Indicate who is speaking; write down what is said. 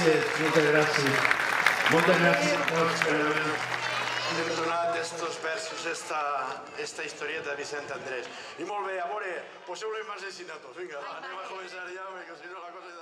Speaker 1: gràcies, moltes gràcies. Moltes gràcies.
Speaker 2: Hem donat estos versos, esta historieta de Vicent Andrés. I molt bé, a veure, poseu-lo en marxinatos. Vinga, anem a començar ja, perquè si no la cosa...